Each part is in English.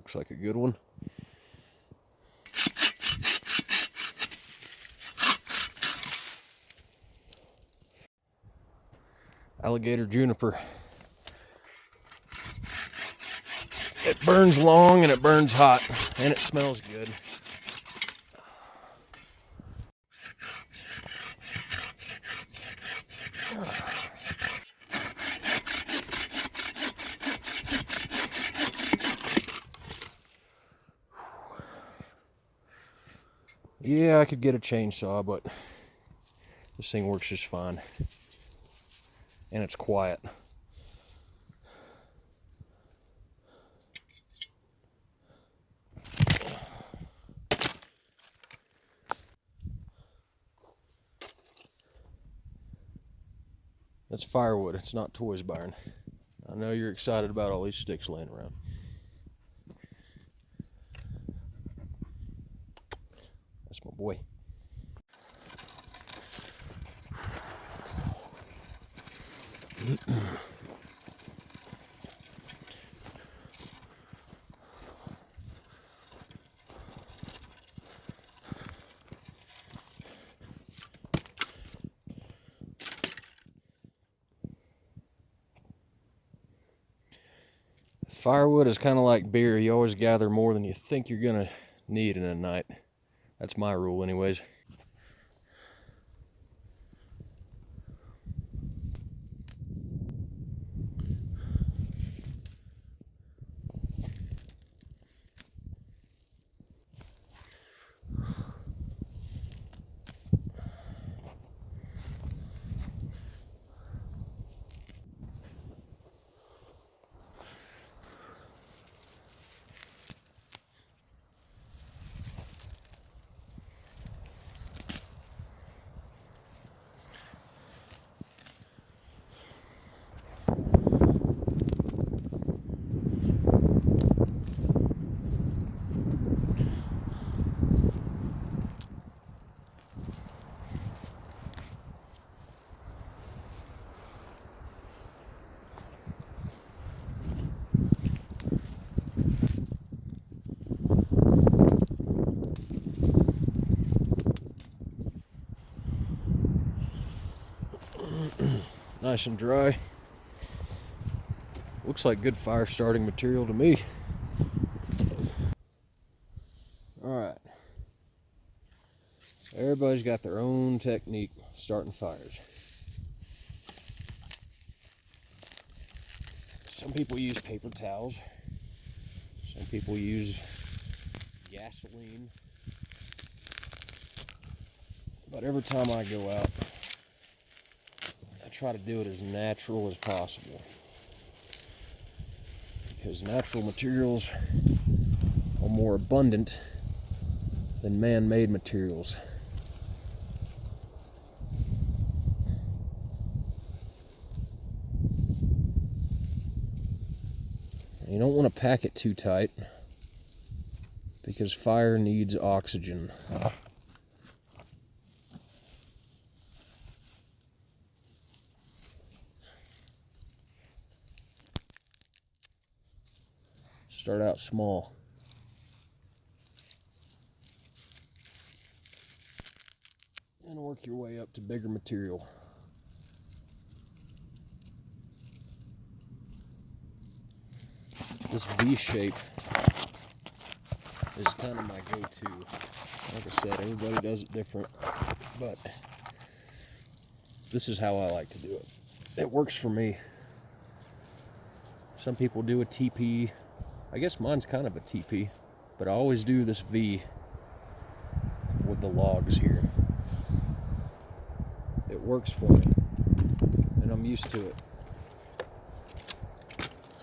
looks like a good one. Alligator juniper. It burns long and it burns hot and it smells good. Yeah, I could get a chainsaw, but this thing works just fine. And it's quiet. That's firewood, it's not toys, Byron. I know you're excited about all these sticks laying around. That's my boy. Firewood is kind of like beer. You always gather more than you think you're gonna need in a night. That's my rule anyways. Nice and dry. Looks like good fire starting material to me. Alright. Everybody's got their own technique starting fires. Some people use paper towels. Some people use gasoline. But every time I go out, I try to do it as natural as possible. Because natural materials are more abundant than man-made materials. You don't want to pack it too tight because fire needs oxygen. Start out small. And work your way up to bigger material. This V shape is kind of my go-to. Like I said, everybody does it different, but this is how I like to do it. It works for me. Some people do a TP. I guess mine's kind of a TP, but I always do this V with the logs here. It works for me, and I'm used to it.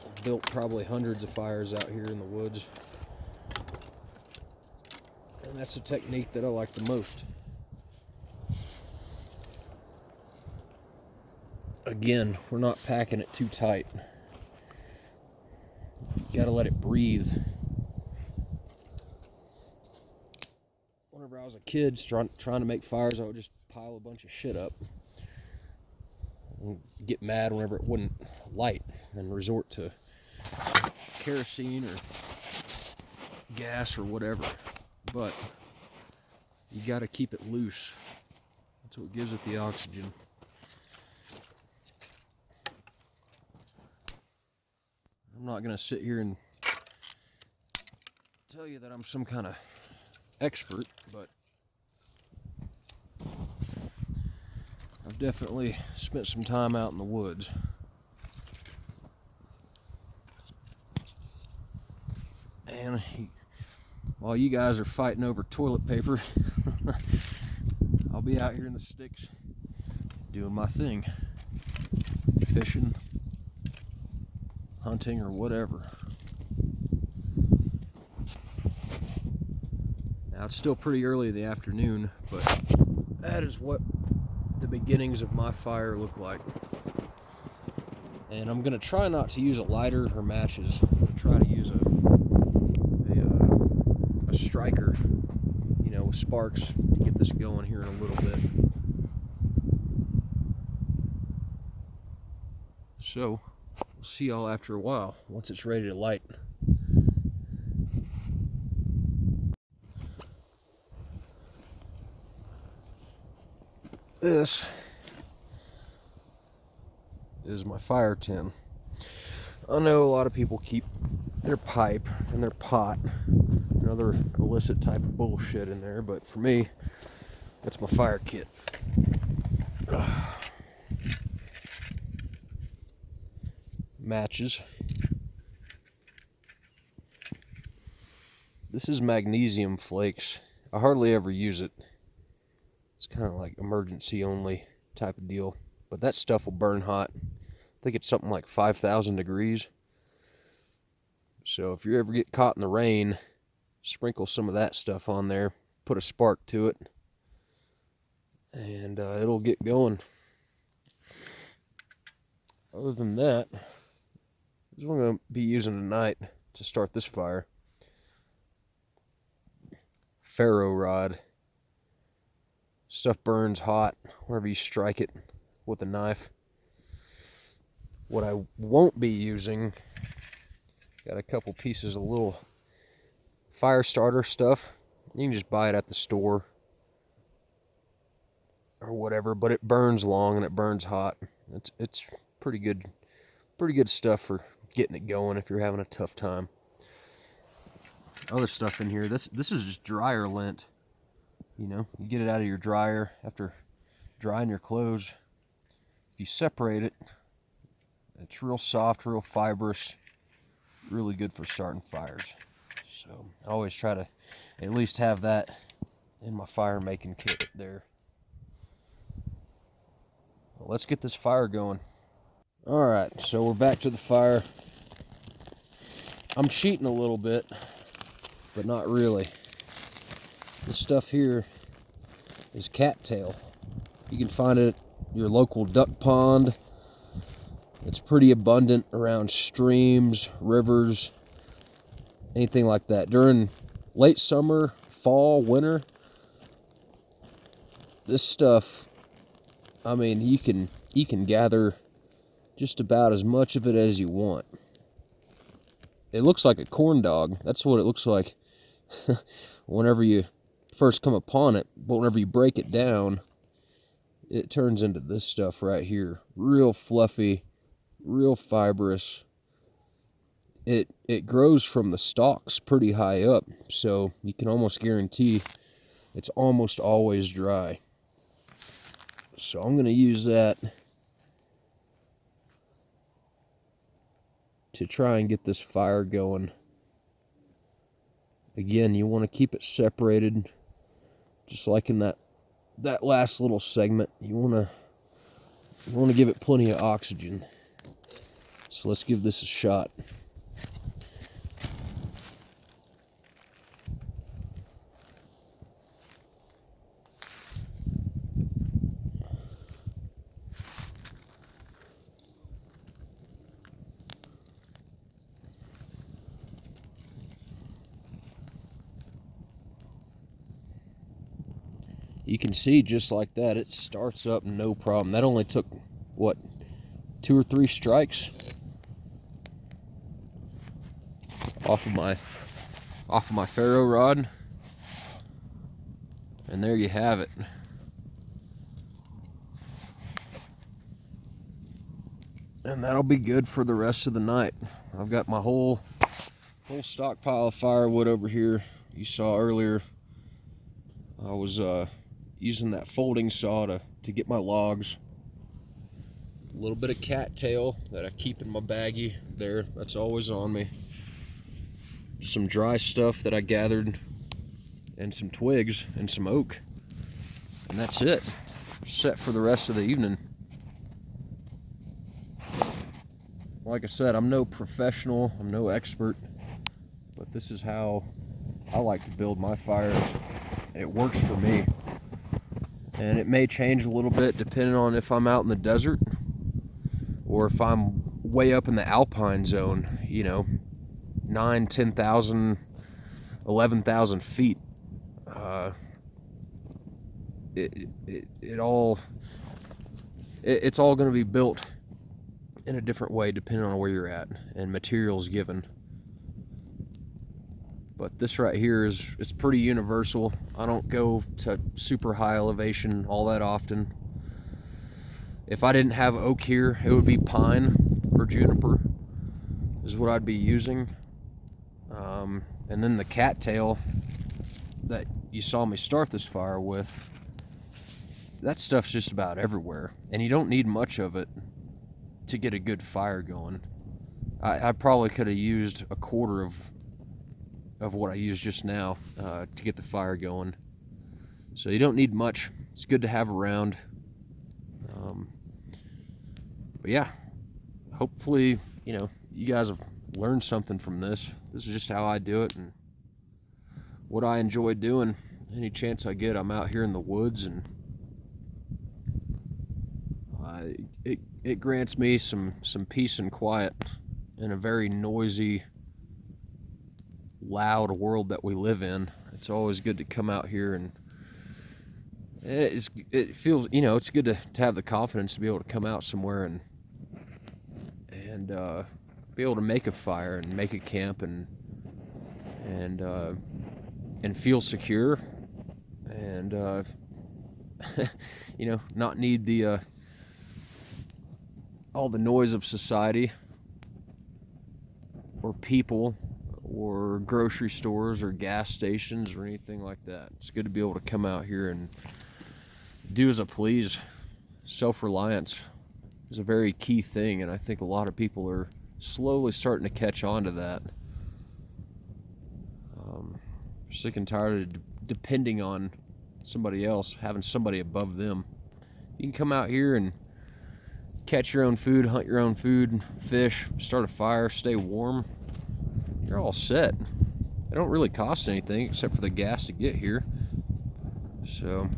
I've built probably hundreds of fires out here in the woods, and that's the technique that I like the most. Again, we're not packing it too tight. You gotta let it breathe. Whenever I was a kid trying to make fires, I would just pile a bunch of shit up and get mad whenever it wouldn't light and resort to kerosene or gas or whatever, but you got to keep it loose. That's what gives it the oxygen. I'm not going to sit here and tell you that I'm some kind of expert, but I've definitely spent some time out in the woods. And while you guys are fighting over toilet paper, I'll be out here in the sticks doing my thing, fishing, hunting, or whatever. Now it's still pretty early in the afternoon, but that is what the beginnings of my fire look like. And I'm gonna try not to use a lighter or matches. I'm gonna try to use a striker, you know, with sparks to get this going here in a little bit. So we'll see y'all after a while once it's ready to light. This is my fire tin. I know a lot of people keep their pipe and their pot and other illicit type of bullshit in there, but for me, that's my fire kit. Matches. This is magnesium flakes. I hardly ever use it. It's kind of like emergency only type of deal, but that stuff will burn hot. I think it's something like 5,000 degrees. So if you ever get caught in the rain, sprinkle some of that stuff on there, put a spark to it, and it'll get going. Other than that, this is what I'm going to be using tonight to start this fire. Ferro rod. Stuff burns hot whenever you strike it with a knife. What I won't be using, got a couple pieces of little fire starter stuff. You can just buy it at the store or whatever, but it burns long and it burns hot. It's pretty good stuff for getting it going if you're having a tough time. Other stuff in here, this is just dryer lint. You know, you get it out of your dryer after drying your clothes. If you separate it, it's real soft, real fibrous, really good for starting fires. So I always try to at least have that in my fire making kit there. Well, let's get this fire going. All right, so we're back to the fire. I'm cheating a little bit, but not really. This stuff here is cattail. You can find it at your local duck pond. It's pretty abundant around streams, rivers, anything like that. During late summer, fall, winter, this stuff, I mean, you can gather just about as much of it as you want. It looks like a corn dog. That's what it looks like whenever you first come upon it, but whenever you break it down, it turns into this stuff right here. Real fluffy, real fibrous. It grows from the stalks pretty high up, so you can almost guarantee it's almost always dry. So I'm going to use that to try and get this fire going. Again, you want to keep it separated, just like in that last little segment. You want to give it plenty of oxygen. So let's give this a shot. You can see just like that, it starts up no problem. That only took, what, 2 or 3 strikes off of off of my ferro rod. And there you have it. And that'll be good for the rest of the night. I've got my whole stockpile of firewood over here. You saw earlier I was using that folding saw to get my logs. A little bit of cattail that I keep in my baggie there. That's always on me. Some dry stuff that I gathered, and some twigs and some oak. And that's it. Set for the rest of the evening. Like I said, I'm no professional, I'm no expert, but this is how I like to build my fires. It works for me. And it may change a little bit depending on if I'm out in the desert or if I'm way up in the alpine zone, you know, 9, 10,000, 11,000 feet. It's all going to be built in a different way depending on where you're at and materials given. But this right here is pretty universal. I don't go to super high elevation all that often. If I didn't have oak here, it would be pine or juniper is what I'd be using. And then the cattail that you saw me start this fire with, that stuff's just about everywhere. And you don't need much of it to get a good fire going. I probably could have used a quarter of what I used just now to get the fire going. So you don't need much. It's good to have around. But yeah, hopefully, you know, you guys have learned something from this. This is just how I do it and what I enjoy doing. Any chance I get, I'm out here in the woods, and it grants me some peace and quiet in a very noisy, loud world that we live in. It's always good to come out here, and it feels, you know, it's good to have the confidence to be able to come out somewhere and be able to make a fire and make a camp and feel secure and you know, not need the all the noise of society or people or grocery stores or gas stations or anything like that. It's good to be able to come out here and do as I please. Self-reliance is a very key thing, and I think a lot of people are slowly starting to catch on to that. Sick and tired of depending on somebody else, having somebody above them. You can come out here and catch your own food, hunt your own food, fish, start a fire, stay warm. You're all set. They don't really cost anything except for the gas to get here. So,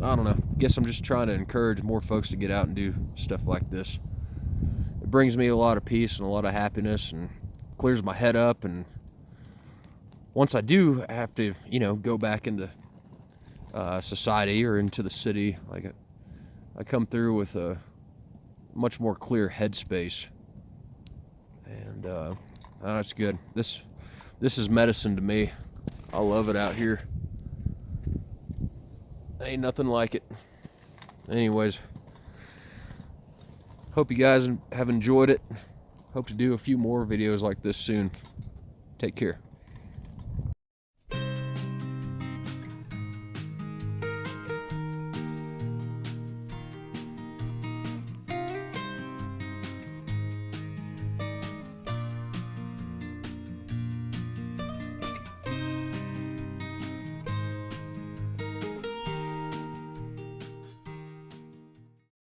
I don't know. Guess I'm just trying to encourage more folks to get out and do stuff like this. It brings me a lot of peace and a lot of happiness and clears my head up. And once I do have to, you know, go back into society or into the city, like I come through with a much more clear headspace. And that's good. This is medicine to me. I love it out here. Ain't nothing like it. Anyways, hope you guys have enjoyed it. Hope to do a few more videos like this soon. Take care.